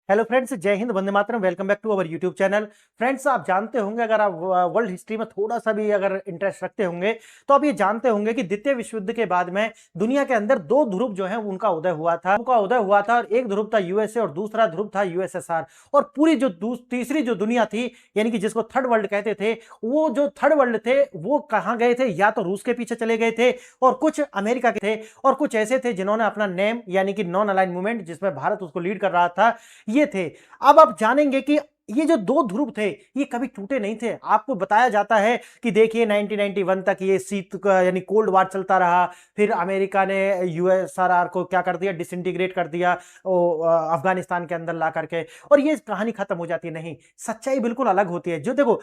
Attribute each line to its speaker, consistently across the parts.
Speaker 1: Hello friends, जय हिंद, वंदे मातरम। Welcome back to our YouTube channel. Friends, आप जानते होंगे, अगर आप वर्ल्ड हिस्ट्री में थोड़ा सा भी अगर इंटरेस्ट रखते होंगे तो आप ये जानते होंगे कि द्वितीय विश्व युद्ध के बाद में दुनिया के अंदर दो ध्रुव जो है उनका उदय हुआ था। और एक ध्रुव था यूएसए और दूसरा ध्रुव था यूएसएसआर। और पूरी जो तीसरी जो दुनिया थी, यानी कि जिसको थर्ड वर्ल्ड कहते थे, वो जो थर्ड वर्ल्ड थे वो कहाँ गए थे? या तो रूस के पीछे चले गए थे, और कुछ अमेरिका के थे, और कुछ ऐसे थे जिन्होंने अपना नेम यानी कि नॉन अलाइन मूवमेंट, जिसमें भारत उसको लीड कर रहा था, ये थे। अब आप जानेंगे कि ये जो दो ध्रुव थे ये कभी टूटे नहीं थे। आपको बताया जाता है कि देखिए 1991 तक ये शीत यानी कोल्ड वार चलता रहा। फिर अमेरिका ने यूएसआरआर को क्या कर दिया? डिसइंटीग्रेट कर दिया अफगानिस्तान के अंदर ला करके, और ये कहानी खत्म हो जाती है। नहीं, सच्चाई बिल्कुल अलग होती है। जो देखो,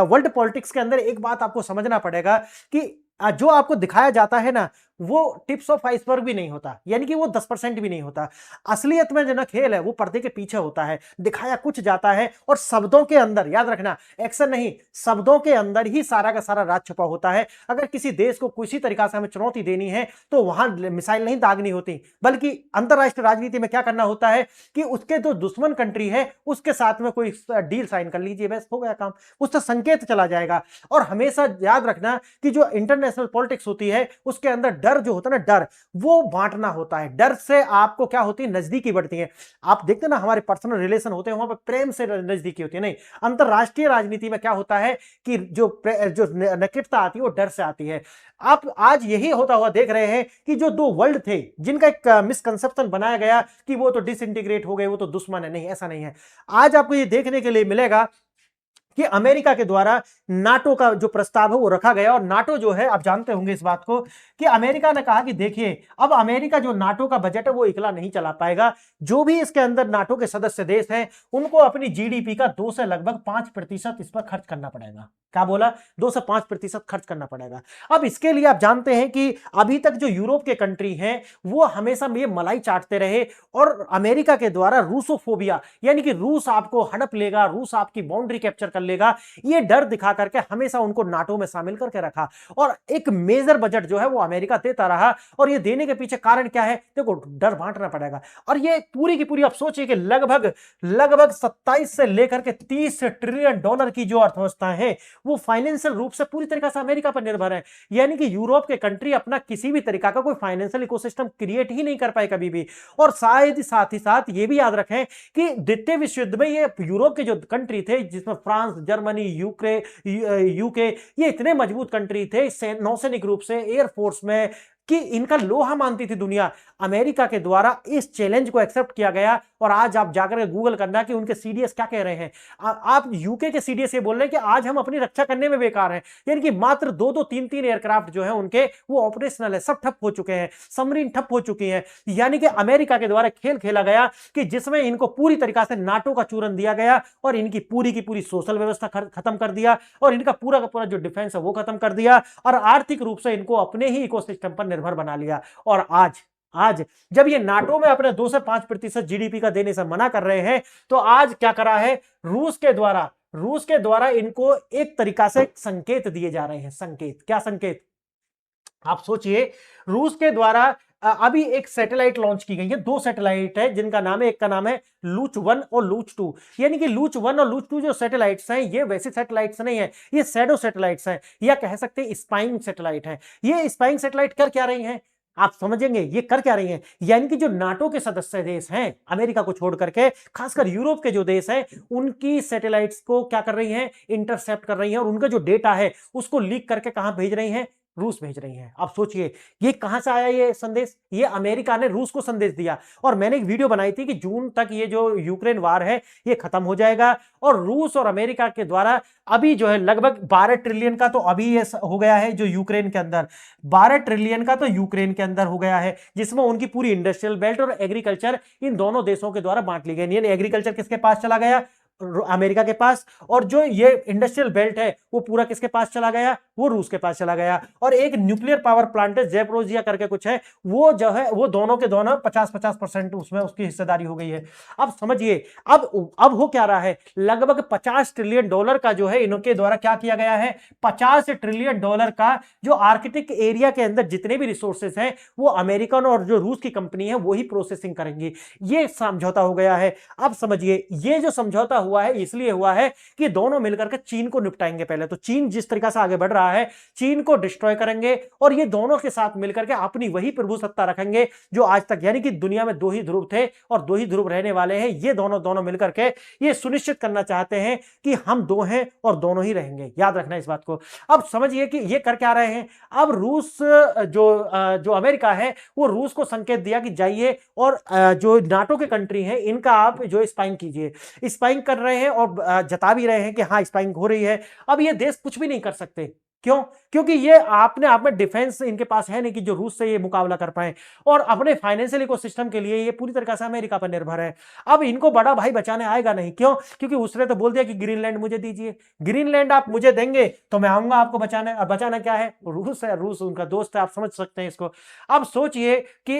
Speaker 1: वर्ल्ड पॉलिटिक्स के अंदर एक बात आपको समझना पड़ेगा कि जो आपको दिखाया जाता है ना, वो टिप्स ऑफ आइसबर्ग भी नहीं होता, यानी कि वो 10% भी नहीं होता। असलियत में जो ना खेल है वो पर्दे के पीछे होता है। दिखाया कुछ जाता है और शब्दों के अंदर, याद रखना, एक्शन नहीं, शब्दों के अंदर ही सारा का सारा राज छुपा होता है। अगर किसी देश को किसी तरीका से हमें चुनौती देनी है तो वहां मिसाइल नहीं दागनी होती, बल्कि अंतरराष्ट्रीय राजनीति में क्या करना होता है कि उसके जो दुश्मन कंट्री है उसके साथ में कोई डील साइन कर लीजिए, बस हो गया काम। उससे संकेत चला जाएगा। और हमेशा याद रखना कि जो इंटरनेशनल पॉलिटिक्स होती है उसके अंदर डर जो होता है ना, डर वो बांटना होता है। डर से आपको क्या होती है? नजदीकी बढ़ती है। आप देखते ना, हमारे पर्सनल रिलेशन होते हैं, वहां पर प्रेम से नजदीकी होती है। नहीं, अंतरराष्ट्रीय राजनीति में क्या होता है कि जो नैतिकता आती है वो डर से आती है। आप आज यही होता हुआ देख रहे हैं कि जो दो वर्ल्ड थे जिनका एक मिसकंसेप्शन बनाया गया कि वो तो डिसइंटीग्रेट हो गए, वो तो दुश्मन है। नहीं, ऐसा नहीं है। आज आपको ये देखने के लिए मिलेगा कि अमेरिका के द्वारा नाटो का जो प्रस्ताव है वो रखा गया। और नाटो जो है, आप जानते होंगे इस बात को, कि अमेरिका ने कहा कि देखिए, अब अमेरिका जो नाटो का बजट है वो इकला नहीं चला पाएगा। जो भी इसके अंदर नाटो के सदस्य देश हैं उनको अपनी जीडीपी का 2 से लगभग 5% इस पर खर्च करना पड़ेगा। क्या बोला? 2 से 5% खर्च करना पड़ेगा। अब इसके लिए आप जानते हैं कि अभी तक जो यूरोप के कंट्री हैं वो हमेशा ये मलाई चाटते रहे, और अमेरिका के द्वारा रूसोफोबिया, यानी कि रूस आपको हड़प लेगा, रूस आपकी बाउंड्री कैप्चर कर लेगा, ये डर दिखा करके हमेशा उनको नाटो में शामिल करके रखा। और एक मेजर बजट जो है वो अमेरिका देता रहा। और ये देने के पीछे कारण क्या है? देखो, डर बांटना पड़ेगा। और ये पूरी की पूरी आप सोचिए कि लगभग लगभग 27 से लेकर के 30 ट्रिलियन डॉलर की जो अर्थव्यवस्था है वो फाइनेंशियल रूप से पूरी तरीके से अमेरिका पर निर्भर है। यानी कि यूरोप के कंट्री अपना किसी भी तरीका का कोई फाइनेंशियल इकोसिस्टम क्रिएट ही नहीं कर पाए कभी भी। और शायद साथ ही साथ ये भी याद रखें कि द्वितीय विश्व युद्ध में ये यूरोप के जो कंट्री थे, जिसमें फ्रांस, जर्मनी, यूके, ये इतने मजबूत कंट्री थे नौसैनिक रूप से, एयरफोर्स में, कि इनका लोहा मानती थी दुनिया। अमेरिका के द्वारा इस चैलेंज को एक्सेप्ट किया गया। और आज आप जाकर गूगल करना कि उनके सीडीएस क्या कह रहे हैं। आप यूके के सीडीएस ये बोल रहे हैं कि आज हम अपनी रक्षा करने में बेकार हैं। यानी कि मात्र 2-2, 3-3 एयरक्राफ्ट जो है उनके वो ऑपरेशनल है, सब ठप हो चुके हैं, सबमरीन ठप हो चुकी हैं। यानी कि अमेरिका के द्वारा खेल खेला गया कि जिसमें इनको पूरी तरीका से नाटो का चूरन दिया गया, और इनकी पूरी की पूरी सोशल व्यवस्था खत्म कर दिया, और इनका पूरा का पूरा जो डिफेंस है वो खत्म कर दिया, और आर्थिक रूप से इनको अपने ही इकोसिस्टम पर निर्भर बना लिया। और आज आज जब ये नाटो में अपने 2 से 5% जीडीपी का देने से मना कर रहे हैं, तो आज क्या करा है रूस के द्वारा इनको एक तरीका से संकेत दिए जा रहे हैं। संकेत, क्या संकेत? आप सोचिए, रूस के द्वारा अभी एक सैटेलाइट लॉन्च की गई है। 2 सैटेलाइट है जिनका नाम है, एक का नाम है लूच 1 और लूच 2। यानी कि लूच 1 और लूच 2 जो सैटेलाइट्स हैं ये वैसे सैटेलाइट्स नहीं है, ये शैडो सैटेलाइट्स हैं, या कह सकते हैं स्पाइंग सैटेलाइट है। ये स्पाइंग सैटेलाइट कर क्या रही हैं आप समझेंगे? ये कर क्या रही हैं? यानी कि जो नाटो के सदस्य देश हैं, अमेरिका को छोड़ करके, खासकर यूरोप के जो देश हैं, उनकी सैटेलाइट्स को क्या कर रही हैं? इंटरसेप्ट कर रही हैं, और उनका जो डेटा है उसको लीक करके कहां भेज रही हैं? रूस भेज रही हैं। आप सोचिए, ये कहां से आया ये संदेश? ये अमेरिका ने रूस को संदेश दिया। और मैंने एक वीडियो बनाई थी कि जून तक ये जो यूक्रेन वार है ये खत्म हो जाएगा, और रूस और अमेरिका के द्वारा अभी जो है लगभग 12 ट्रिलियन का तो अभी ये हो गया है जो यूक्रेन के अंदर, 12 ट्रिलियन का तो यूक्रेन के अंदर हो गया है, जिसमें उनकी पूरी इंडस्ट्रियल बेल्ट और एग्रीकल्चर इन दोनों देशों के द्वारा बांट ली गई। यानी एग्रीकल्चर किसके पास चला गया? अमेरिका के पास, और जो ये इंडस्ट्रियल बेल्ट है वो पूरा किसके पास चला गया, वो रूस के पास चला गया। और एक न्यूक्लियर पावर प्लांट है ज़ेपोरिज़िया करके कुछ है, वो जो है वो दोनों के दोनों 50-50% उसमें उसकी हिस्सेदारी हो गई है। अब समझिए, अब हो क्या रहा है, लगभग $50 ट्रिलियन का जो है इनके द्वारा क्या किया गया है, $50 ट्रिलियन का जो आर्कटिक एरिया के अंदर जितने भी रिसोर्सेस हैं वो अमेरिकन और जो रूस की कंपनी है वही प्रोसेसिंग करेंगी। ये समझौता हो गया है। अब समझिए, ये जो समझौता हुआ है इसलिए हुआ है कि दोनों मिलकर के चीन को निपटाएंगे। पहले तो चीन जिस तरीके से आगे बढ़ रहा है, चीन को डिस्ट्रॉय करेंगे और ये दोनों के साथ मिलकर के अपनी वही प्रभुसत्ता रखेंगे जो आज तक, यानी कि दुनिया में दो ही ध्रुव थे और दो ही ध्रुव रहने वाले हैं। ये दोनों मिलकर के ये सुनिश्चित करना चाहते हैं कि हम दो हैं और दोनों ही रहेंगे। याद रखना इस बात को। अब समझिए कि ये कर क्या रहे हैं, अब रूस जो अमेरिका है वो रूस को संकेत दिया कि जाइए और जो नाटो के कंट्री हैं इनका आप जो स्पाइंग कीजिए। स्पाइंग कर रहे हैं और जता भी रहे हैं कि हाँ स्पाइंग हो रही है। अब ये देश कुछ भी नहीं कर सकते, क्यों? क्योंकि ये आपने आप में डिफेंस इनके पास है नहीं कि जो रूस से ये मुकाबला कर पाए, और अपने फाइनेंशियल इकोसिस्टम के लिए ये पूरी तरह से अमेरिका पर निर्भर है। अब इनको बड़ा भाई बचाने आएगा नहीं, क्यों? क्योंकि उसने तो बोल दिया कि ग्रीनलैंड मुझे दीजिए, ग्रीनलैंड आप मुझे देंगे तो मैं आऊंगा आपको बचाने। और बचाना क्या है, रूस है, रूस उनका दोस्त है, आप समझ सकते हैं इसको। अब सोचिए कि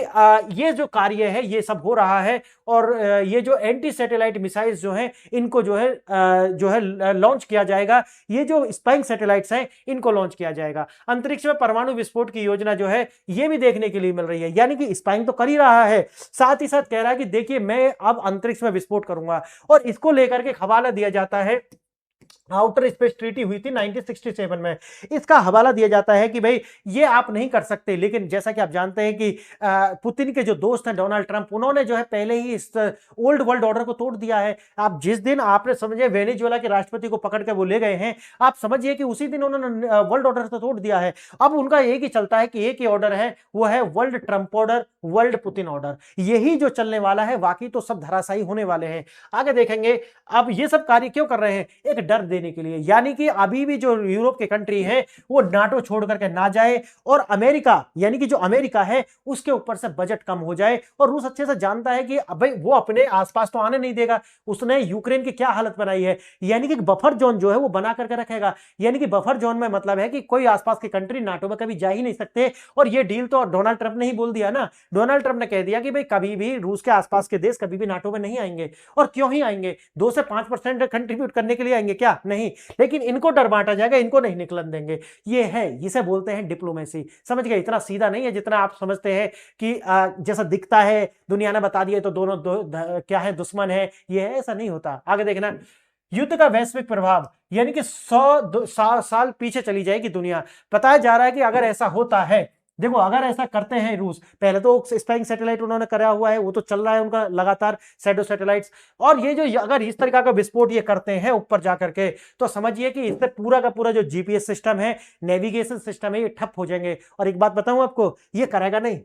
Speaker 1: ये जो कार्य है ये सब हो रहा है, और ये जो एंटी सैटेलाइट मिसाइल्स जो हैं इनको जो है लॉन्च किया जाएगा। ये जो स्पाइंग सैटेलाइट्स हैं इनको लॉन्च किया जाएगा। अंतरिक्ष में परमाणु विस्फोट की योजना जो है ये भी देखने के लिए मिल रही है, यानी कि स्पाइंग तो कर ही रहा है, साथ ही साथ कह रहा है कि देखिए मैं अब अंतरिक्ष में विस्फोट करूंगा। और इसको लेकर के हवाला दिया जाता है, आउटर स्पेस ट्रीटी हुई थी 1967 में, इसका हवाला दिया जाता है कि भाई ये आप नहीं कर सकते। लेकिन जैसा कि आप जानते हैं कि पुतिन के जो दोस्त हैं डोनाल्ड ट्रंप, उन्होंने जो है पहले ही इस ओल्ड वर्ल्ड ऑर्डर को तोड़ दिया है। आप जिस दिन आपने समझे वेनेजुएला के राष्ट्रपति को पकड़ के वो ले गए हैं, आप समझिए कि उसी दिन उन्होंने वर्ल्ड ऑर्डर तो तोड़ दिया है। अब उनका एक ही चलता है कि एक ही ऑर्डर है, वो है world Trump order, world Putin order. यही जो चलने वाला है, बाकी तो सब धराशायी होने वाले हैं। आगे देखेंगे। अब ये सब कार्य क्यों कर रहे हैं, एक डर देने के लिए, यानी कि अभी भी जो यूरोप के कंट्री है वो नाटो छोड़ करके ना जाए, और अमेरिका यानी कि जो अमेरिका है उसके ऊपर से बजट कम हो जाए। और रूस अच्छे से जानता है कि भाई वो अपने आसपास तो आने नहीं देगा। उसने यूक्रेन की क्या हालत बनाई है, यानी कि बफर जोन जो है वो बना करके रखेगा। यानी कि बफर जोन में मतलब है कि कोई आसपास की कंट्री नाटो में कभी जा ही नहीं सकते। और ये डील तो डोनाल्ड ट्रंप ने ही बोल दिया ना, डोनाल्ड ट्रंप ने कह दिया कि भाई कभी भी रूस के आसपास के देश कभी भी नाटो में नहीं आएंगे। और क्यों ही आएंगे, 2 से 5% कंट्रीब्यूट करने के लिए आएंगे क्या? नहीं। लेकिन इनको डर बांटा जाएगा, इनको नहीं निकलन देंगे। ये है, इसे बोलते हैं डिप्लोमेसी। समझ गए? इतना सीधा नहीं है जितना आप समझते हैं कि जैसा दिखता है दुनिया ने बता दिया तो दोनों क्या है, दुश्मन है। ये है, ऐसा नहीं होता। आगे देखना, युद्ध का वैश्विक प्रभाव, यानी कि 100 साल पीछे चली जाएगी दुनिया। बताया जा रहा है कि अगर ऐसा होता है, देखो अगर ऐसा करते हैं रूस, पहले तो स्पाइंग सैटेलाइट उन्होंने करा हुआ है, वो तो चल रहा है उनका लगातार शैडो सैटेलाइट्स, और ये जो अगर इस तरीका का विस्फोट ये करते हैं ऊपर जाकर के, तो समझिए कि इससे पूरा का पूरा जो जीपीएस सिस्टम है, नेविगेशन सिस्टम है, ये ठप हो जाएंगे। और एक बात बताऊं आपको, ये करेगा नहीं,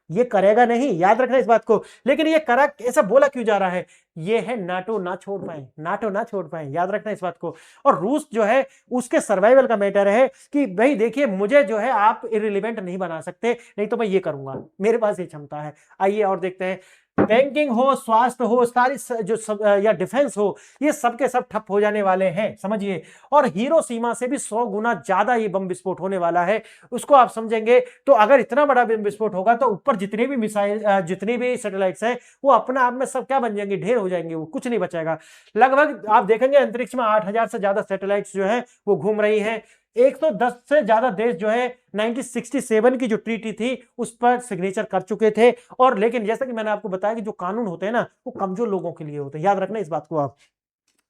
Speaker 1: ये करेगा नहीं, याद रखना इस बात को। लेकिन ये करा, ऐसा बोला क्यों जा रहा है, ये है नाटो ना छोड़ पाए, नाटो ना छोड़ पाए, याद रखना इस बात को। और रूस जो है उसके सर्वाइवल का मैटर है कि भाई देखिए मुझे जो है आप इररिलेवेंट नहीं बना सकते, नहीं तो मैं ये करूंगा, मेरे पास ये क्षमता है। आइए और देखते हैं। बैंकिंग हो, स्वास्थ्य हो, सारी जो या डिफेंस हो, ये सब के सब ठप हो जाने वाले हैं, समझिए। और हिरोशिमा से भी 100 गुना ज्यादा ये बम विस्फोट होने वाला है, उसको आप समझेंगे। तो अगर इतना बड़ा बम विस्फोट होगा तो ऊपर जितने भी मिसाइल, जितनी भी सैटेलाइट्स हैं, वो अपने आप में सब क्या बन जाएंगे, ढेर हो जाएंगे, वो कुछ नहीं बचेगा। लगभग आप देखेंगे अंतरिक्ष में 8000 से ज्यादा सैटेलाइट्स जो है वो घूम रही हैं। 110 से ज्यादा देश जो है 1967 की जो ट्रीटी थी उस पर सिग्नेचर कर चुके थे। और लेकिन जैसा कि मैंने आपको बताया कि जो कानून होते हैं ना, वो कमजोर लोगों के लिए होते हैं, याद रखना इस बात को आप।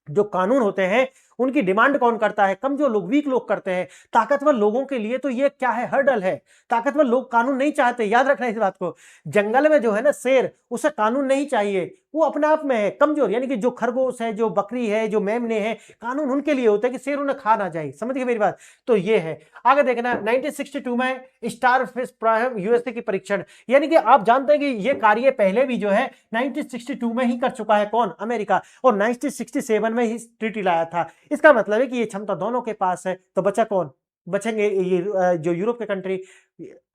Speaker 1: जो कानून होते हैं उनकी डिमांड कौन करता है, कमजोर लोग, वीक लोग करते हैं। ताकतवर लोगों के लिए तो ये क्या है, हर्डल है। ताकतवर लोग कानून नहीं चाहते, याद रखना इस बात को। जंगल में जो है ना शेर, उसे कानून नहीं चाहिए, वो अपने आप में है कमजोर। यानी कि जो खरगोश है, जो बकरी है, जो मेमने हैं, कानून उनके लिए होता है कि शेर उन्हें खा ना जाए। समझ गए मेरी बात? तो ये है। आगे देखना, 1962 में स्टारफिश प्राइम यूएसए की परीक्षण, यानी कि आप जानते हैं कि ये कार्य पहले भी जो है 1962 में ही कर चुका है, कौन, अमेरिका। और 1967 में ही ट्रीटी लाया था। इसका मतलब है कि ये क्षमता दोनों के पास है। तो बचा कौन, बचेंगे ये जो यूरोप के कंट्री।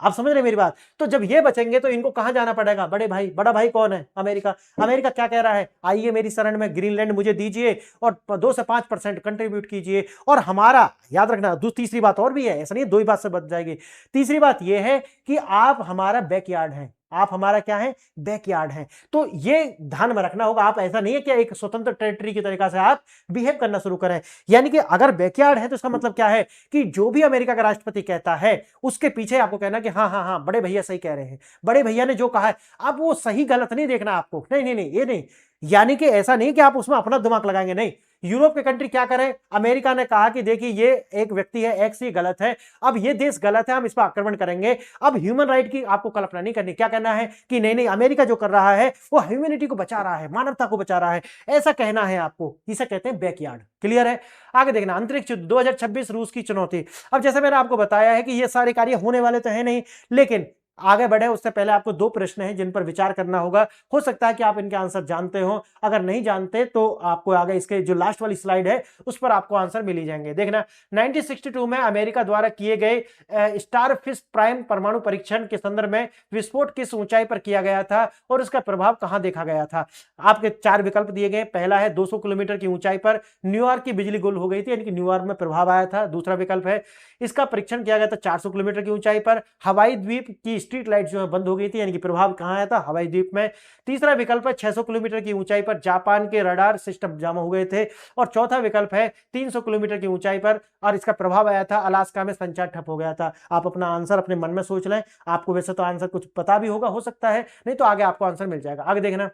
Speaker 1: आप समझ रहे हैं मेरी बात? तो जब ये बचेंगे तो इनको कहां जाना पड़ेगा? बड़े भाई, बड़ा भाई कौन है? अमेरिका। अमेरिका क्या कह रहा है? आइए मेरी शरण में, ग्रीनलैंड मुझे दीजिए और 2 से 5% कंट्रीब्यूट कीजिए। और हमारा याद रखना, तीसरी बात और भी है, ऐसा नहीं दो ही बात से बच जाएगी। तीसरी बात यह है कि आप हमारा बैकयार्ड हैं, आप हमारा क्या है? बैकयार्ड हैं। तो ये ध्यान में रखना होगा। आप ऐसा नहीं है कि एक स्वतंत्र टेरिटरी की तरीका से आप बिहेव करना शुरू करें। यानी कि अगर बैकयार्ड है तो इसका मतलब क्या है कि जो भी अमेरिका का राष्ट्रपति कहता है उसके पीछे आपको कहना कि हाँ हाँ हाँ, बड़े भैया सही कह रहे हैं, बड़े भैया ने जो कहा है। अब वो सही गलत नहीं देखना आपको, नहीं नहीं नहीं, ये नहीं। यानी कि ऐसा नहीं कि आप उसमें अपना दिमाग लगाएंगे, नहीं। यूरोप के कंट्री क्या करें? अमेरिका ने कहा कि देखिए ये एक व्यक्ति है एक्स, ये गलत है, अब ये देश गलत है, हम इस पर आक्रमण करेंगे। अब ह्यूमन राइट की आपको कल्पना नहीं करनी, क्या कहना है कि नहीं नहीं, अमेरिका जो कर रहा है वो ह्यूमैनिटी को बचा रहा है, मानवता को बचा रहा है, ऐसा कहना है आपको। इसे कहते हैं बैकयार्ड। क्लियर है? आगे देखना, अंतरिक्ष युद्ध 2026 रूस की चुनौती। अब जैसे मैंने आपको बताया है कि ये सारे कार्य होने वाले तो है नहीं, लेकिन आगे बढ़े उससे पहले आपको 2 प्रश्न हैं जिन पर विचार करना होगा। हो सकता है कि आप इनके आंसर जानते हो, अगर नहीं जानते तो आपको आगे इसके जो लास्ट वाली स्लाइड है उस पर आपको आंसर मिल ही जाएंगे। देखना, 1962 में अमेरिका द्वारा किए गए स्टारफिश प्राइम परमाणु परीक्षण के संदर्भ में विस्फोट किस ऊंचाई पर किया गया था और उसका प्रभाव कहां देखा गया था? आपके 4 विकल्प दिए गए। पहला है 200 किलोमीटर की ऊंचाई पर न्यूयॉर्क की बिजली गुल हो गई थी, यानी कि न्यूयॉर्क में प्रभाव आया था। दूसरा विकल्प है इसका परीक्षण किया गया था 400 किलोमीटर की ऊंचाई पर, हवाई द्वीप की स्ट्रीट लाइट जो है बंद हो गई थी, यानी कि प्रभाव कहां आया था? हवाई द्वीप में। तीसरा विकल्प है 600 किलोमीटर की ऊंचाई पर जापान के रडार सिस्टम जाम हो गए थे। और चौथा विकल्प है 300 किलोमीटर की ऊंचाई पर और इसका प्रभाव आया था अलास्का में संचार ठप हो गया था। आप अपना आंसर अपने मन में सोच लें। आपको वैसे तो आंसर कुछ पता भी होगा, हो सकता है, नहीं तो आगे आपको आंसर मिल जाएगा। आगे देखना,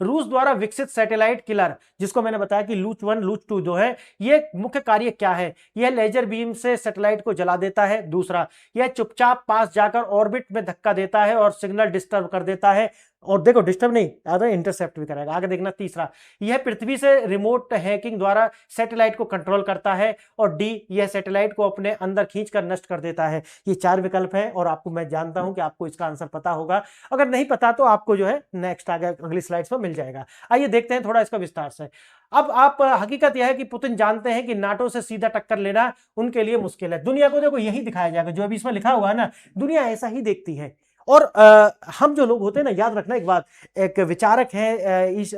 Speaker 1: रूस द्वारा विकसित सैटेलाइट किलर, जिसको मैंने बताया कि लूच 1 लूच 2 जो है, ये मुख्य कार्य क्या है? यह लेजर बीम से सैटेलाइट को जला देता है। दूसरा, यह चुपचाप पास जाकर ऑर्बिट में धक्का देता है और सिग्नल डिस्टर्ब कर देता है। और देखो, डिस्टर्ब नहीं, अगर इंटरसेप्ट भी करेगा। आगे देखना, तीसरा, यह पृथ्वी से रिमोट हैकिंग द्वारा सैटेलाइट को कंट्रोल करता है। और डी, यह सैटेलाइट को अपने अंदर खींचकर नष्ट कर देता है। ये 4 विकल्प हैं और आपको, मैं जानता हूं कि आपको इसका आंसर पता होगा। अगर नहीं पता तो आपको जो है नेक्स्ट आगे अगली स्लाइड्स में मिल जाएगा। आइए देखते हैं थोड़ा इसका विस्तार से। अब आप, हकीकत यह है कि पुतिन जानते हैं कि नाटो से सीधा टक्कर लेना उनके लिए मुश्किल है। दुनिया को देखो यही दिखाया जाएगा, जो अभी इसमें लिखा हुआ है ना, दुनिया ऐसा ही देखती है। और हम जो लोग होते हैं ना, याद रखना एक बात, एक विचारक हैं इस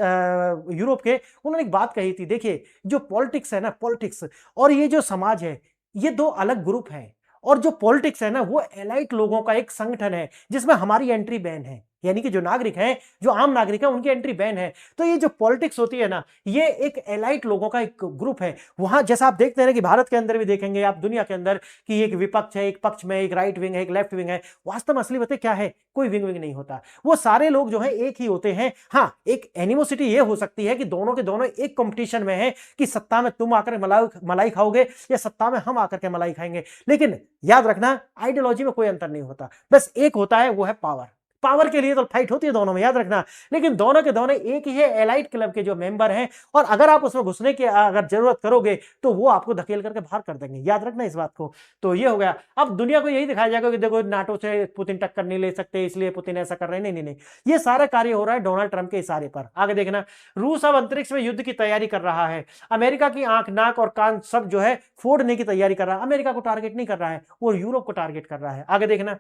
Speaker 1: यूरोप के, उन्होंने एक बात कही थी। देखिए, जो पॉलिटिक्स है ना, पॉलिटिक्स और ये जो समाज है, ये 2 अलग ग्रुप हैं। और जो पॉलिटिक्स है ना, वो एलाइट लोगों का एक संगठन है जिसमें हमारी एंट्री बैन है। यानी कि जो नागरिक हैं, जो आम नागरिक हैं, उनकी एंट्री बैन है। तो ये जो पॉलिटिक्स होती है ना, ये एक एलाइट लोगों का एक ग्रुप है। वहां जैसा आप देखते हैं ना कि भारत के अंदर भी देखेंगे आप, दुनिया के अंदर, कि एक विपक्ष है, एक पक्ष में एक राइट विंग है, एक लेफ्ट विंग है। वास्तव में असली बात क्या है? कोई विंग विंग नहीं होता, वो सारे लोग जो है एक ही होते हैं। हाँ, एक एनिमोसिटी ये हो सकती है कि दोनों के दोनों एक कंपटीशन में है कि सत्ता में तुम आकर मलाई खाओगे या सत्ता में हम आकर के मलाई खाएंगे। लेकिन याद रखना, आइडियोलॉजी में कोई अंतर नहीं होता, बस एक होता है, वो है पावर। पावर के लिए तो फाइट होती है दोनों में, याद रखना। लेकिन दोनों के दोनों एक ही है, एलाइट क्लब के जो मेंबर हैं। और अगर आप उसमें घुसने की अगर जरूरत करोगे तो वो आपको धकेल करके बाहर कर देंगे, याद रखना इस बात को। तो ये हो गया। अब दुनिया को यही दिखाया जाएगा कि देखो, नाटो से पुतिन टक्कर नहीं ले सकते, इसलिए पुतिन ऐसा कर रहे हैं। नहीं नहीं नहीं, ये सारा कार्य हो रहा है डोनाल्ड ट्रंप के इशारे पर। आगे देखना, रूस अब अंतरिक्ष में युद्ध की तैयारी कर रहा है। अमेरिका की आंख, नाक और कान सब जो है फोड़ने की तैयारी कर रहा है। अमेरिका को टारगेट नहीं कर रहा है, वो यूरोप को टारगेट कर रहा है। आगे देखना,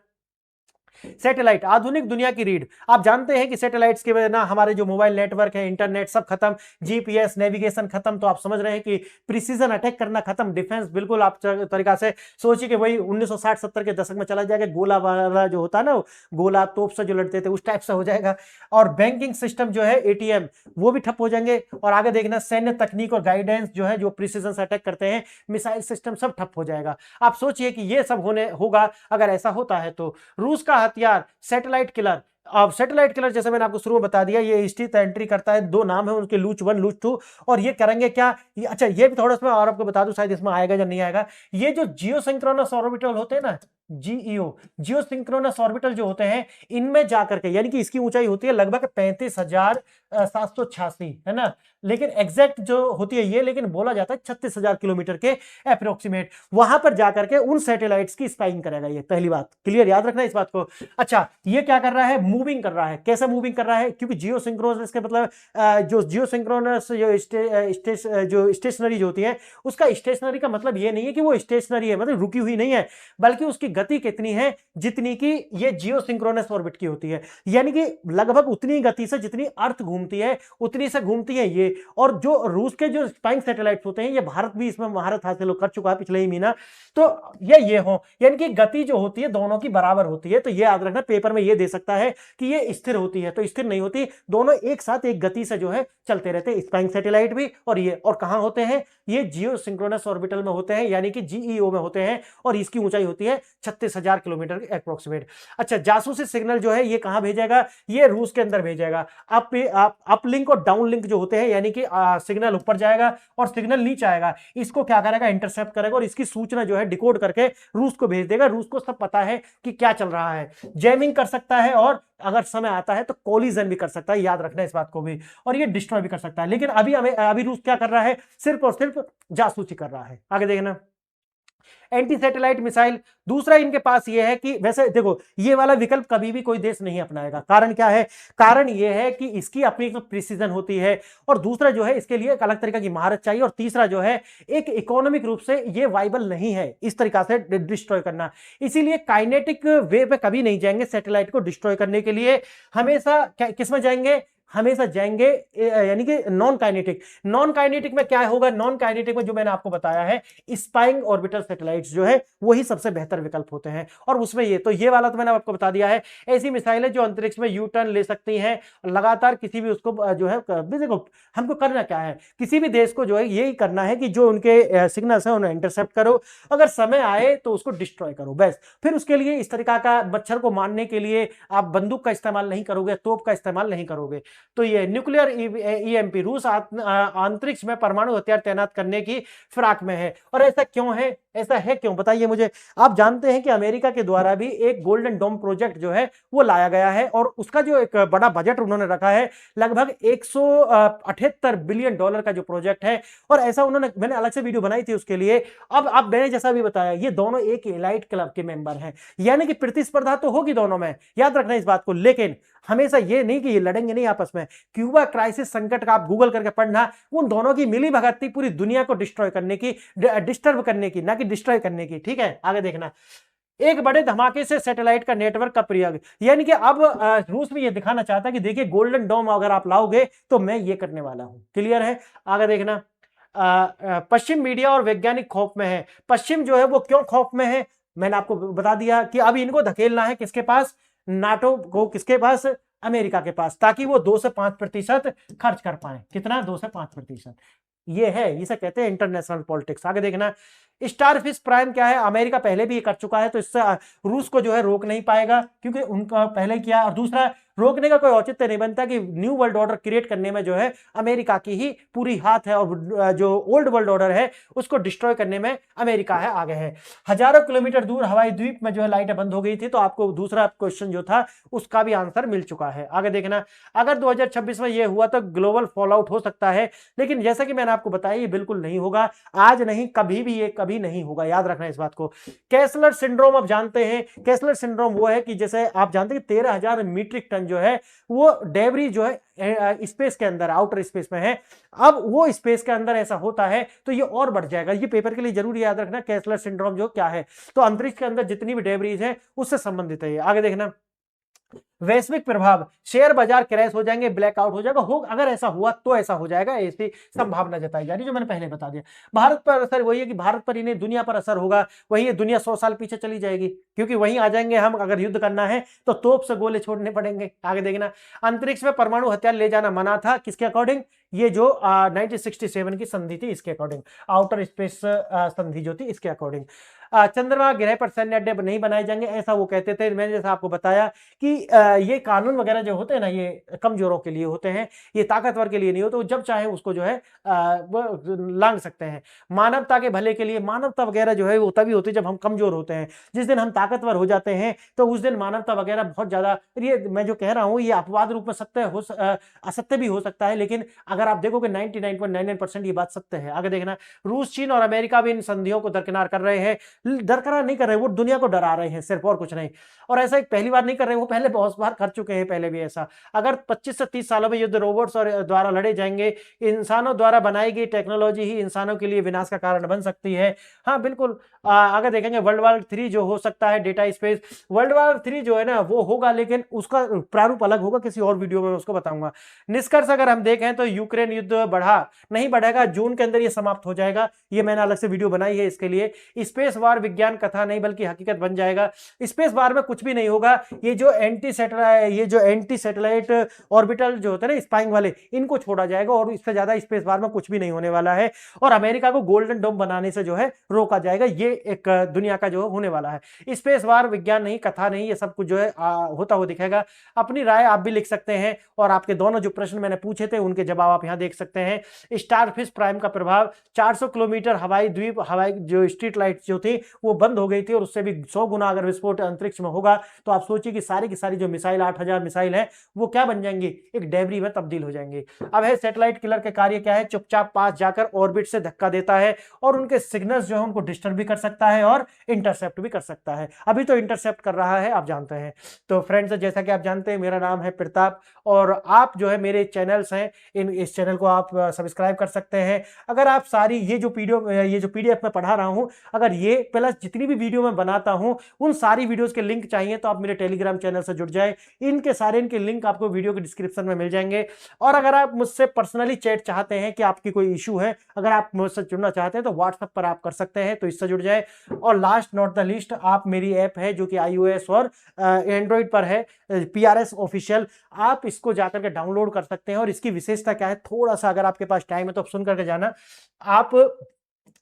Speaker 1: सैटेलाइट, आधुनिक दुनिया की रीढ़। आप जानते हैं कि सैटेलाइट्स के बिना हमारे जो मोबाइल नेटवर्क है, इंटरनेट सब खत्म, जीपीएस नेविगेशन खत्म। तो आप समझ रहे हैं कि प्रिसीजन अटैक करना खत्म, डिफेंस बिल्कुल आप तरीका से सोचिए कि वही 1960-70 के दशक में चला जाएगा। गोला वाला जो होता है ना, गोला तोप से जो लड़ते थे, उस टाइप से हो जाएगा। और बैंकिंग सिस्टम जो है, एटीएम, वो भी ठप हो जाएंगे। और आगे देखना, सैन्य तकनीक और गाइडेंस जो है, जो प्रिसीजन से अटैक करते हैं, मिसाइल सिस्टम सब ठप हो जाएगा। आप सोचिए कि ये सब होगा अगर ऐसा होता है तो। रूस का हथियार सैटेलाइट किलर। अब सैटेलाइट किलर जैसे मैंने आपको शुरू में बता दिया, ये स्थित एंट्री करता है। 2 नाम है उनके, लूच 1 लूच 2। और ये करेंगे क्या? अच्छा, ये भी थोड़ा इसमें और आपको बता दूं, शायद इसमें आएगा या नहीं आएगा। ये जो जियो सिंक्रोनस ऑर्बिटल होते हैं ना, जीईओ, जियो सिंक्रोनस ऑर्बिटल जो होते हैं, इनमें जाकर के, यानी कि इसकी ऊंचाई होती है लगभग 35,786, है ना, लेकिन एग्जैक्ट जो होती है ये, लेकिन बोला जाता है 36,000 किलोमीटर के अप्रोक्सीमेट, वहां पर जाकर के उन सैटेलाइट्स की स्पाइंग करेगा। ये पहली बात क्लियर, याद रखना इस बात को। अच्छा, ये क्या कर रहा है, मूविंग कर रहा है। कैसे मूविंग कर रहा है, क्योंकि जियो सिंक्रोनस के मतलब जो जियो सिंक्रोनस जो स्टेशनरी जो होती है, उसका स्टेशनरी का मतलब ये नहीं है कि वो स्टेशनरी है, मतलब रुकी हुई नहीं है, बल्कि उसकी गति कितनी है, जितनी की ये जियो सिंक्रोनस ऑर्बिट की होती है, यानी कि लगभग उतनी गति से जितनी अर्थ घूमती है उतनी से घूमती है ये। और जो रूस के जो स्पाइंग सैटेलाइट होते हैं, ये भारत भी इसमें महारत हासिल कर चुका है पिछले ही महीना, तो ये हो, यानी कि गति जो होती है दोनों की बराबर होती है। तो ये याद रखना, पेपर में ये दे सकता है कि ये स्थिर होती है, तो स्थिर नहीं होती, दोनों एक साथ एक गति से जो है चलते रहते हैं, स्पाइंग सैटेलाइट भी और ये। और कहां होते हैं ये, जियो सिंक्रोनस ऑर्बिटल में होते हैं, यानी कि जीईओ में होते हैं, और इसकी ऊंचाई होती है 36,000 किलोमीटर के अप्रोक्सीमेट। अच्छा, जासूसी सिग्नल जो है ये कहां भेजेगा, ये रूस के अंदर भेजेगा। अपलिंक और डाउनलिंक जो होते हैं, यानी कि सिग्नल ऊपर जाएगा और सिग्नल नीचे आएगा, इसको क्या करेगा, इंटरसेप्ट करेगा, और इसकी सूचना जो है डिकोड करके रूस को भेज देगा। रूस को सब पता है कि क्या चल रहा है, जैमिंग कर सकता है, और अगर समय आता है तो कोलिजन भी कर सकता है, याद रखना इस बात को भी, और ये डिस्ट्रॉय भी कर सकता है। लेकिन अभी रूस क्या कर रहा है, सिर्फ और सिर्फ जासूसी कर रहा है। आगे देखना, एंटी सैटेलाइट मिसाइल, दूसरा इनके पास ये है कि, वैसे देखो ये वाला विकल्प कभी भी कोई देश नहीं अपनाएगा। कारण क्या है, कारण ये है कि इसकी अपनी एक प्रिसीजन होती है, और दूसरा जो है इसके लिए एक अलग तरीके की महारत चाहिए, और तीसरा जो है एक इकोनॉमिक रूप से ये वाइबल नहीं है इस तरीका से डिस्ट्रॉय करना। इसीलिए काइनेटिक वे पे कभी नहीं जाएंगे सैटेलाइट को डिस्ट्रॉय करने के लिए, हमेशा किसमें जाएंगे, हमेशा जाएंगे यानी कि नॉन काइनेटिक। नॉन काइनेटिक में क्या होगा, नॉन काइनेटिक में जो मैंने आपको बताया है, स्पाइंग ऑर्बिटल सैटेलाइट्स जो है वही सबसे बेहतर विकल्प होते हैं, और उसमें ये, तो ये वाला तो मैंने आपको बता दिया है। ऐसी मिसाइलें जो अंतरिक्ष में यू टर्न ले सकती हैं लगातार, किसी भी उसको जो है, देखो हमको करना क्या है, किसी भी देश को जो है यही करना है कि जो उनके सिग्नल्स है उन्हें इंटरसेप्ट करो, अगर समय आए तो उसको डिस्ट्रॉय करो, बस। फिर उसके लिए इस तरीका का मच्छर को मारने के लिए आप बंदूक का इस्तेमाल नहीं करोगे, तोप का इस्तेमाल नहीं करोगे। तो ये न्यूक्लियर ईएमपी, रूस अंतरिक्ष में परमाणु हथियार तैनात करने की फिराक में है। और ऐसा क्यों है, ऐसा है क्यों, बताइए मुझे। आप जानते हैं कि अमेरिका के द्वारा भी एक गोल्डन डोम प्रोजेक्ट जो है वो लाया गया है, और उसका जो एक बड़ा बजट उन्होंने रखा है, लगभग 178 बिलियन डॉलर का जो प्रोजेक्ट है। और ऐसा उन्होंने, मैंने अलग से वीडियो बनाई थी उसके लिए। अब मैंने जैसा भी बताया, ये दोनों एक एलाइट क्लब के मेंबर हैं, यानी कि प्रतिस्पर्धा तो होगी दोनों में, याद रखना इस बात को। लेकिन हमेशा ये नहीं कि ये लड़ेंगे नहीं आपस में। क्यूबा क्राइसिस संकट का आप गूगल करके पढ़ना, उन दोनों की मिली भगत थी पूरी दुनिया को डिस्ट्रॉय करने की, डिस्टर्ब करने की, ना कि डिस्ट्रॉय करने की, ठीक है। आगे देखना, एक बड़े धमाके से सैटेलाइट का नेटवर्क का प्रयोग, यानी कि अब रूस में ये दिखाना चाहता है कि देखिए गोल्डन डोम अगर आप लाओगे तो मैं ये करने वाला हूं, क्लियर है। आगे देखना, पश्चिम मीडिया और वैज्ञानिक खौफ में है। पश्चिम जो है वो क्यों खौफ में है, मैंने आपको बता दिया कि अब इनको धकेलना है किसके पास, नाटो को, किसके पास, अमेरिका के पास, ताकि वो 2 से 5% खर्च कर पाए। कितना, 2 से 5%। ये है, इसे कहते हैं इंटरनेशनल पॉलिटिक्स। आगे देखना, स्टारफिश प्राइम क्या है, अमेरिका पहले भी ये कर चुका है, तो इससे रूस को जो है रोक नहीं पाएगा, क्योंकि उनका पहले किया। और दूसरा, रोकने का कोई औचित्य नहीं बनता कि न्यू वर्ल्ड ऑर्डर क्रिएट करने में जो है अमेरिका की ही पूरी हाथ है, और जो ओल्ड वर्ल्ड ऑर्डर है उसको डिस्ट्रॉय करने में अमेरिका है आगे है। हजारों किलोमीटर दूर हवाई द्वीप में जो है लाइटें बंद हो गई थी, तो आपको दूसरा क्वेश्चन जो था उसका भी आंसर मिल चुका है। आगे देखना, अगर 2026 में ये हुआ तो ग्लोबल फॉल आउट हो सकता है, लेकिन जैसा कि मैंने आपको बताया ये बिल्कुल नहीं होगा, आज नहीं, कभी भी ये कभी नहीं होगा, याद रखना इस बात को। कैसलर सिंड्रोम आप जानते हैं, कैसलर सिंड्रोम वो है कि जैसे आप जानते हैं 13,000 मीट्रिक टन जो है वो डेब्री जो है स्पेस के अंदर, आउटर स्पेस में है। अब वो स्पेस के अंदर ऐसा होता है तो ये और बढ़ जाएगा, ये पेपर के लिए जरूर याद रखना, कैसलर सिंड्रोम जो क्या है। तो अंतरिक्ष के अंदर जितनी भी डेब्रीज है उससे संबंधित है ये। आगे देखना, वैश्विक प्रभाव, शेयर बाजार क्रैश हो जाएंगे, ब्लैकआउट हो जाएगा, अगर ऐसा हुआ तो ऐसा हो जाएगा, ऐसी संभावना जताई जा रही, जो मैंने पहले बता दिया। भारत पर असर वही है कि भारत पर ही नहीं दुनिया पर असर होगा, वही है, दुनिया 100 साल पीछे चली जाएगी, क्योंकि वहीं आ जाएंगे हम। अगर युद्ध करना है तो तोप से गोले छोड़ने पड़ेंगे। आगे देखना, अंतरिक्ष में परमाणु हथियार ले जाना मना था, किसके अकॉर्डिंग, ये जो 1967 की संधि थी इसके अकॉर्डिंग, आउटर स्पेस संधि जो थी इसके अकॉर्डिंग। चंद्रमा ग्रह पर सैन्य अड्डे नहीं बनाए जाएंगे, ऐसा वो कहते थे। मैंने जैसा आपको बताया कि ये कानून वगैरह जो होते हैं ना, ये कमजोरों के लिए होते हैं, ये ताकतवर के लिए नहीं होते। तो जब चाहे उसको जो है वो लांग सकते हैं। मानवता के भले के लिए, मानवता वगैरह जो है वो तभी होती है जब हम कमजोर होते हैं। जिस दिन हम ताकतवर हो जाते हैं तो उस दिन मानवता वगैरह बहुत ज्यादा, ये मैं जो कह रहा हूं ये अपवाद रूप में असत्य भी हो सकता है, लेकिन अगर आप देखोगे 99.99% ये बात सत्य है। आगे देखना, रूस, चीन और अमेरिका भी इन संधियों को दरकिनार कर रहे हैं। दरकिनार नहीं कर रहे, वो दुनिया को डरा रहे हैं सिर्फ, और कुछ नहीं। और ऐसा एक पहली बार नहीं कर रहे, वो पहले बहुत बार कर चुके हैं, पहले भी ऐसा। अगर 25 से 30 सालों में युद्ध रोबोट्स और द्वारा लड़े जाएंगे, इंसानों द्वारा बनाई गई टेक्नोलॉजी ही इंसानों के लिए विनाश का कारण बन सकती है। हाँ बिल्कुल। अगर देखेंगे वर्ल्ड वॉर 3 जो हो सकता है, डेटा स्पेस वर्ल्ड वॉर 3 जो है ना वो होगा, लेकिन उसका प्रारूप अलग होगा, किसी और वीडियो में उसको बताऊंगा। निष्कर्ष अगर हम देखें तो यूक्रेन युद्ध नहीं बढ़ेगा, जून के अंदर ये समाप्त हो जाएगा। ये मैंने अलग से वीडियो बनाई है इसके लिए। स्पेस वार विज्ञान कथा नहीं बल्कि हकीकत बन जाएगा। स्पेस वार में कुछ भी नहीं होगा। ये जो एंटी सैटेलाइट ऑर्बिटल जो होते हैं ना स्पाइंग वाले, इनको छोड़ा जाएगा और इससे ज्यादा स्पेस वार में कुछ भी नहीं होने वाला है। और अमेरिका को गोल्डन डोम बनाने से जो है रोका जाएगा। ये एक दुनिया का जो होने वाला है। स्पेस वार विज्ञान नहीं, कथा नहीं, ये सब कुछ जो है होता हुआ दिखेगा। अपनी राय आप भी लिख सकते हैं, और आपके दोनों जो प्रश्न मैंने पूछे थे उनके जवाब आप यहां देख सकते हैं। स्टारफिश प्राइम का प्रभाव, 400 किलोमीटर हवाई जो स्ट्रीट लाइट जो थी वो बंद हो गई थी, और उससे भी 100 गुना अगर विस्फोट अंतरिक्ष में होगा तो आप सोचिए कि सारी की सारी जो मिसाइल 8000 मिसाइल है वो क्या बन जाएंगी, एक डेबरी में तब्दील हो जाएंगी। अब है सैटेलाइट किलर के कार्य क्या है, चुपचाप पास जाकर ऑर्बिट से धक्का देता है और उनके सिग्नल्स जो है उनको डिस्टर्ब भी कर सकता है और इंटरसेप्ट भी कर सकता है। अभी तो इंटरसेप्ट कर रहा है, आप जानते हैं। तो फ्रेंड्स, जैसा कि आप जानते हैं मेरा नाम है प्रताप, और आप जो है मेरे चैनल्स हैं, इस चैनल को आप सब्सक्राइब कर सकते हैं। अगर आप सारी ये जो पीडीएफ में पढ़ा रहा हूं, अगर ये प्लस जितनी भी वीडियो मैं बनाता हूं उन सारी वीडियोस के लिंक चाहिए तो आप मेरे टेलीग्राम चैनल से जुड़ जाए। इनके लिंक आपको वीडियो के डिस्क्रिप्शन में मिल जाएंगे। और अगर आप मुझसे पर्सनली चैट चाहते हैं कि आपकी कोई इशू है, अगर आप मुझसे जुड़ना चाहते हैं तो व्हाट्सएप पर आप कर सकते हैं, तो इससे जुड़ जाए। और लास्ट नॉट द लीस्ट, आप मेरी ऐप है जो कि iOS और एंड्रॉइड पर है, PRS ऑफिशियल, आप इसको जाकर के डाउनलोड कर सकते हैं। और इसकी विशेषता क्या है, थोड़ा सा अगर आपके पास टाइम है तो आप सुन करके जाना। आप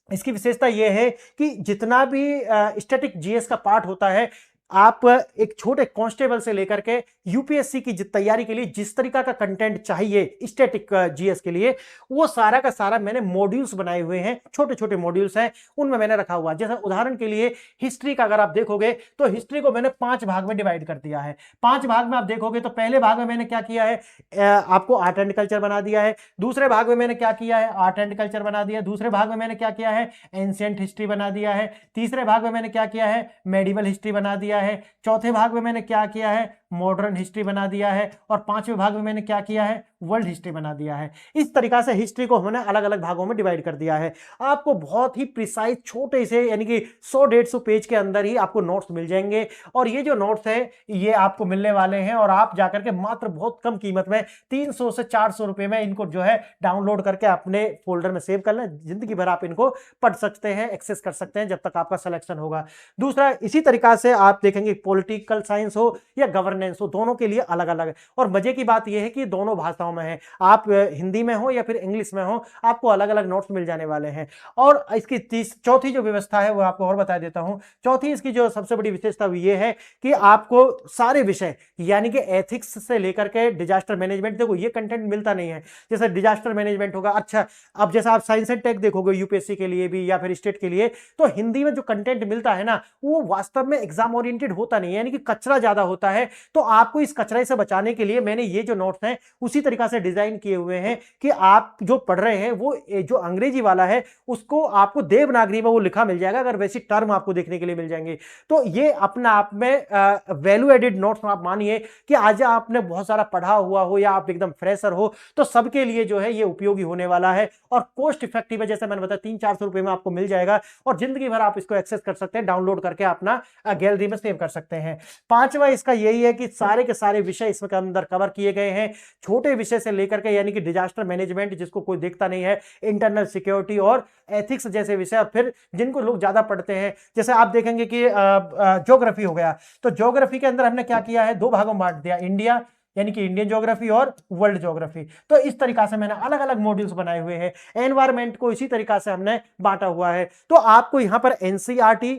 Speaker 1: इसकी विशेषता यह है कि जितना भी स्टैटिक जीएस का पार्ट होता है, आप एक छोटे कांस्टेबल से लेकर के यूपीएससी की तैयारी के लिए जिस तरीका का कंटेंट चाहिए स्टैटिक जीएस के लिए, वो सारा का सारा मैंने मॉड्यूल्स बनाए हुए हैं, छोटे छोटे मॉड्यूल्स हैं, उनमें मैंने रखा हुआ। जैसे उदाहरण के लिए हिस्ट्री का अगर आप देखोगे तो हिस्ट्री को मैंने 5 भाग में डिवाइड कर दिया है। 5 भाग में आप देखोगे तो पहले भाग में मैंने क्या किया है, आपको आर्ट एंड कल्चर बना दिया है। दूसरे भाग में मैंने क्या किया है, आर्ट एंड कल्चर बना दिया। दूसरे भाग में मैंने क्या किया है, एंशिएंट हिस्ट्री बना दिया है। तीसरे भाग में मैंने क्या किया है, मेडिवल हिस्ट्री बना दिया है। चौथे भाग में मैंने क्या किया है, मॉडर्न हिस्ट्री बना दिया है। और 5वें भाग में मैंने क्या किया है, वर्ल्ड हिस्ट्री बना दिया है। इस तरीका से हिस्ट्री को हमने अलग अलग भागों में डिवाइड कर दिया है। आपको बहुत ही प्रिसाइज छोटे से, यानी कि 100-150 पेज के अंदर ही आपको नोट्स मिल जाएंगे। और ये जो नोट्स है ये आपको मिलने वाले हैं, और आप जाकर के मात्र बहुत कम कीमत में 300 से 400 रुपए में इनको जो है डाउनलोड करके अपने फोल्डर में सेव कर लें। जिंदगी भर आप इनको पढ़ सकते हैं, एक्सेस कर सकते हैं, जब तक आपका सिलेक्शन होगा। दूसरा, इसी तरीका से आप देखेंगे पॉलिटिकल साइंस हो या गवर्नेंस हो, दोनों के लिए अलग अलग है। और मजे की बात यह है कि दोनों भाषाओं में है, आप हिंदी में हो या फिर इंग्लिश में हो, आपको अलग अलग नोट्स मिल जाने वाले हैं। और इसकी चौथी जो व्यवस्था है वो आपको और बता देता हूं। चौथी इसकी जो सबसे बड़ी विशेषता ये है कि आपको सारे विषय, यानी कि एथिक्स से लेकर के डिजास्टर मैनेजमेंट, देखो ये कंटेंट मिलता नहीं है। जैसे डिजास्टर मैनेजमेंट होगा, अच्छा अब जैसा आप साइंस एंड टेक देखोगे यूपीएससी के लिए भी या फिर स्टेट के लिए, तो हिंदी में जो कंटेंट मिलता है ना वो वास्तव में एग्जाम ओरिएंटेड होता नहीं है, यानी कि कचरा ज्यादा होता है। तो आपको इस कचरे से बचाने के लिए मैंने ये जो नोट्स हैं उसी तरीका से डिजाइन किए हुए हैं कि आप जो पढ़ रहे हैं वो जो अंग्रेजी वाला है उसको आपको देवनागरी में वो लिखा मिल जाएगा, अगर वैसी टर्म आपको देखने के लिए मिल जाएंगे। तो ये अपना आप में वैल्यू एडेड नोट्स आप मानिए कि आज आपने बहुत सारा पढ़ा हुआ हो या आप एकदम फ्रेशर हो, तो सबके लिए जो है ये उपयोगी होने वाला है। और कोस्ट इफेक्टिव है, जैसे मैंने बताया 300-400 रुपए में आपको मिल जाएगा, और जिंदगी भर आप इसको एक्सेस कर सकते हैं, डाउनलोड करके अपना गैलरी में सेव कर सकते हैं। पांचवा इसका यही है कि सारे के सारे विषय इसमें अंदर कवर किए गए हैं, छोटे विषय से लेकर के, यानी कि डिजास्टर मैनेजमेंट जिसको कोई देखता नहीं है, इंटरनल सिक्योरिटी और एथिक्स जैसे विषय, और फिर जिनको लोग ज्यादा पढ़ते हैं, जैसे आप देखेंगे कि ज्योग्राफी हो गया, तो ज्योग्राफी के अंदर हमने क्या किया है, 2 भागों में बांट दिया, इंडिया यानी कि इंडियन ज्योग्राफी और वर्ल्ड ज्योग्राफी। तो इस तरीका से मैंने अलग अलग मॉड्यूल्स बनाए हुए हैं। एनवायरमेंट को इसी तरीका से हमने बांटा हुआ है। तो आपको यहाँ पर एनसीईआरटी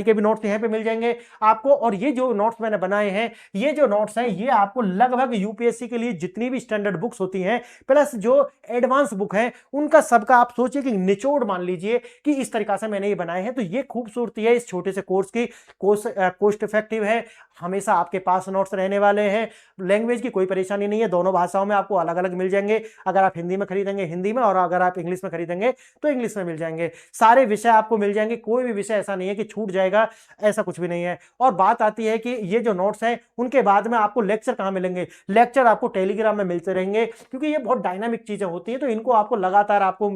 Speaker 1: के भी नोट्स यहाँ पे मिल जाएंगे आपको। और ये जो नोट्स मैंने बनाए हैं, ये जो नोट्स हैं ये आपको लगभग यूपीएससी के लिए जितनी भी स्टैंडर्ड बुक्स होती हैं प्लस जो एडवांस बुक है उनका सबका आप सोचिए कि निचोड़ मान लीजिए कि इस तरीका से मैंने ये बनाए हैं। तो ये खूबसूरती है इस छोटे से कोर्स की। कोस्ट इफेक्टिव है, हमेशा आपके पास नोट्स रहने वाले हैं। लैंग्वेज की कोई परेशानी नहीं है, दोनों भाषाओं में आपको अलग अलग मिल जाएंगे। अगर आप हिंदी में खरीदेंगे हिंदी में, और अगर आप इंग्लिश में खरीदेंगे तो इंग्लिश में मिल जाएंगे। सारे विषय आपको मिल जाएंगे, कोई भी विषय ऐसा नहीं है कि छूट जाएगा, ऐसा कुछ भी नहीं है। और बात आती है कि ये जो नोट्स हैं उनके बाद में आपको लेक्चर कहां मिलेंगे। लेक्चर आपको टेलीग्राम में मिलते रहेंगे, क्योंकि ये बहुत डायनामिक चीजें होती हैं। तो इनको आपको लगातार आपको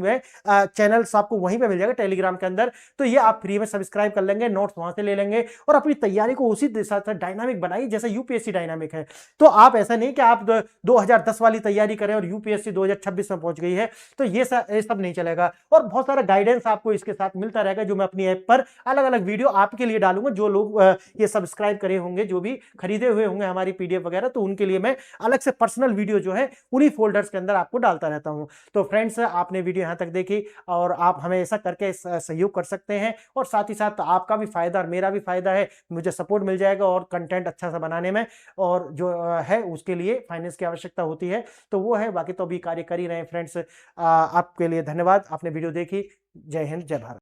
Speaker 1: चैनल्स आपको वहीं पे मिल जाएगा टेलीग्राम के अंदर। तो ये आप फ्री में सब्सक्राइब कर लेंगे, नोट्स वहां से ले लेंगे और अपनी तैयारी को उसी दिशा से डायनामिक बनाइए जैसे यूपीएससी डायनामिक है। तो आप ऐसा नहीं कि आप 2010 वाली तैयारी करें और यूपीएससी 2026 में पहुंच गई है, तो ये सब नहीं चलेगा। और बहुत सारा गाइडेंस आपको इसके साथ मिलता रहेगा, जो मैं अपनी ऐप पर अलग अलग वीडियो आपके लिए डालूंगा। जो लोग ये सब्सक्राइब करे होंगे, जो भी खरीदे हुए होंगे हमारी पीडीएफ वगैरह, तो उनके लिए मैं अलग से पर्सनल वीडियो जो है उन्हीं फोल्डर्स के अंदर आपको डालता रहता हूं। तो फ्रेंड्स, आपने वीडियो यहां तक देखी और आप हमें ऐसा करके सहयोग कर सकते हैं, और साथ ही साथ आपका भी फायदा और मेरा भी फायदा है, मुझे सपोर्ट मिल जाएगा और कंटेंट अच्छा सा बनाने में। और जो है उसके लिए फाइनेंस की आवश्यकता होती है, तो वो है। बाकी तो अभी कार्य कर ही रहे हैं फ्रेंड्स। आपके लिए धन्यवाद, आपने वीडियो देखी। जय हिंद, जय भारत।